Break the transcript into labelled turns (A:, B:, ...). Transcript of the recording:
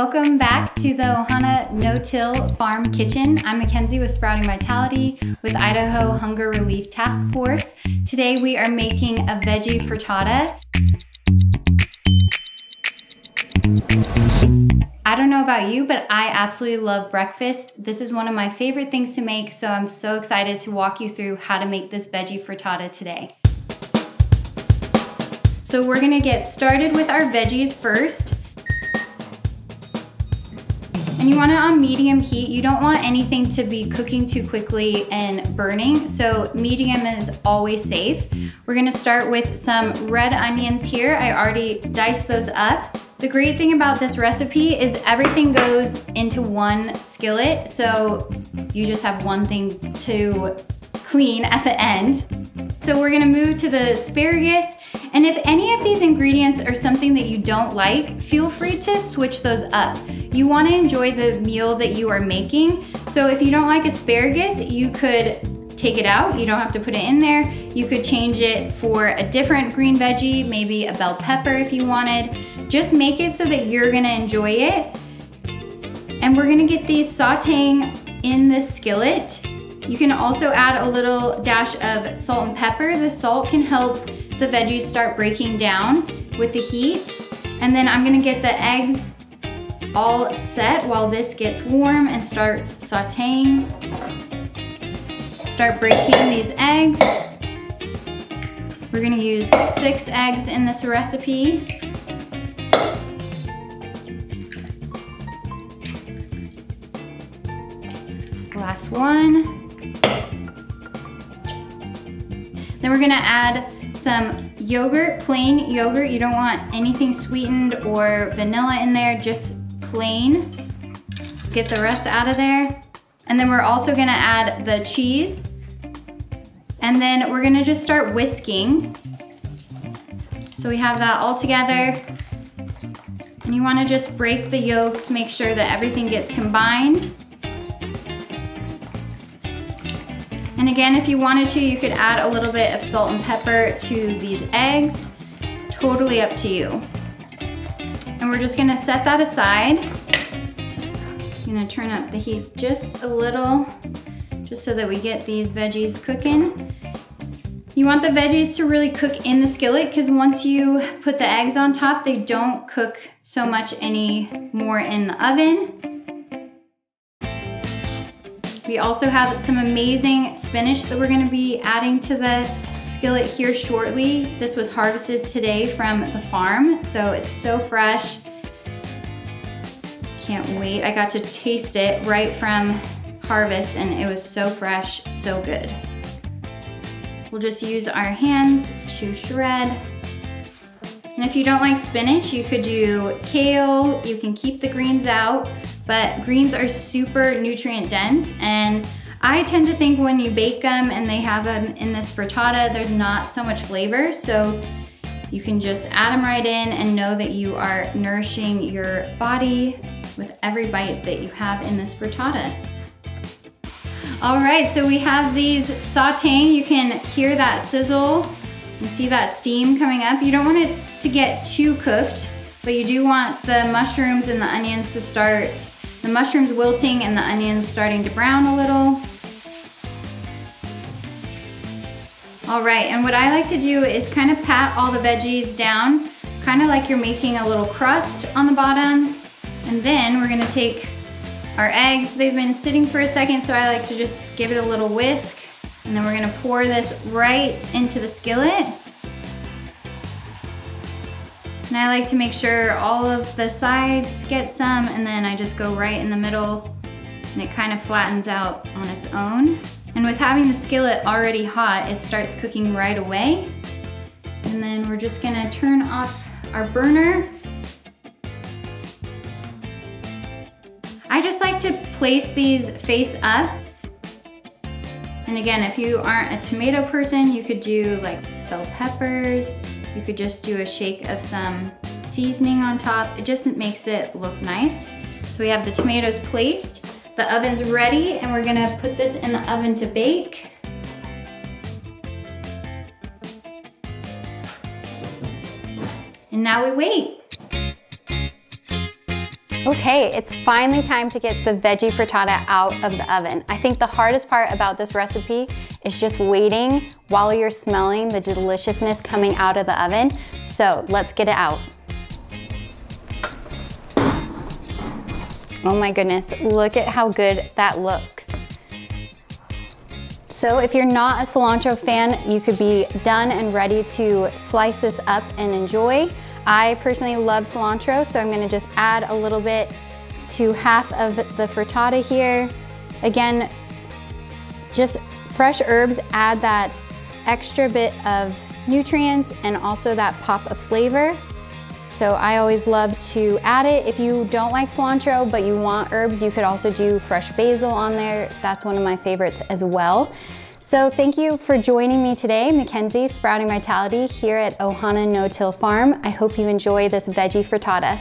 A: Welcome back to the Ohana No-Till Farm Kitchen. I'm Mackenzie with Sprouting Vitality with Idaho Hunger Relief Task Force. Today we are making a veggie frittata. I don't know about you, but I absolutely love breakfast. This is one of my favorite things to make, so I'm so excited to walk you through how to make this veggie frittata today. So we're gonna get started with our veggies first. And you want it on medium heat. You don't want anything to be cooking too quickly and burning, so medium is always safe. We're gonna start with some red onions here. I already diced those up. The great thing about this recipe is everything goes into one skillet, so you just have one thing to clean at the end. So we're gonna move to the asparagus. And if any of these ingredients are something that you don't like, feel free to switch those up. You want to enjoy the meal that you are making. So if you don't like asparagus, you could take it out. You don't have to put it in there. You could change it for a different green veggie, maybe a bell pepper if you wanted. Just make it so that you're gonna enjoy it. And we're gonna get these sauteing in this skillet. You can also add a little dash of salt and pepper. The salt can help the veggies start breaking down with the heat. And then I'm gonna get the eggs all set while this gets warm and starts sauteing. Start breaking these eggs. We're gonna use 6 eggs in this recipe. Last one. Then we're gonna add some yogurt, plain yogurt. You don't want anything sweetened or vanilla in there, just plain. Get the rest out of there. And then we're also gonna add the cheese. And then we're gonna just start whisking. So we have that all together. And you wanna just break the yolks, make sure that everything gets combined. And again, if you wanted to, you could add a little bit of salt and pepper to these eggs. Totally up to you. And we're just gonna set that aside. I'm gonna turn up the heat just a little, just so that we get these veggies cooking. You want the veggies to really cook in the skillet, because once you put the eggs on top, they don't cook so much anymore in the oven. We also have some amazing spinach that we're gonna be adding to the skillet here shortly. This was harvested today from the farm, so it's so fresh. Can't wait. I got to taste it right from harvest and it was so fresh, so good. We'll just use our hands to shred. And if you don't like spinach, you could do kale. You can keep the greens out. But greens are super nutrient dense, and I tend to think when you bake them and they have them in this frittata, there's not so much flavor, so you can just add them right in and know that you are nourishing your body with every bite that you have in this frittata. All right, so we have these sauteing. You can hear that sizzle and see that steam coming up. You don't want it to get too cooked, but you do want the mushrooms and the onions to start, the mushrooms wilting and the onions starting to brown a little. All right, and what I like to do is kind of pat all the veggies down, kind of like you're making a little crust on the bottom. And then we're gonna take our eggs. They've been sitting for a second, so I like to just give it a little whisk. And then we're gonna pour this right into the skillet. And I like to make sure all of the sides get some, and then I just go right in the middle, and it kind of flattens out on its own. And with having the skillet already hot, it starts cooking right away. And then we're just gonna turn off our burner. I just like to place these face up. And again, if you aren't a tomato person, you could do like bell peppers. You could just do a shake of some seasoning on top. It just makes it look nice. So we have the tomatoes placed, the oven's ready, and we're gonna put this in the oven to bake. And now we wait. Okay, it's finally time to get the veggie frittata out of the oven. I think the hardest part about this recipe is just waiting while you're smelling the deliciousness coming out of the oven. So let's get it out. Oh my goodness, look at how good that looks. So if you're not a cilantro fan, you could be done and ready to slice this up and enjoy. I personally love cilantro, so I'm gonna just add a little bit to half of the frittata here. Again, just fresh herbs add that extra bit of nutrients and also that pop of flavor. So I always love to add it. If you don't like cilantro, but you want herbs, you could also do fresh basil on there. That's one of my favorites as well. So thank you for joining me today, Mackenzie, Sprouting Vitality, here at Ohana No-Till Farm. I hope you enjoy this veggie frittata.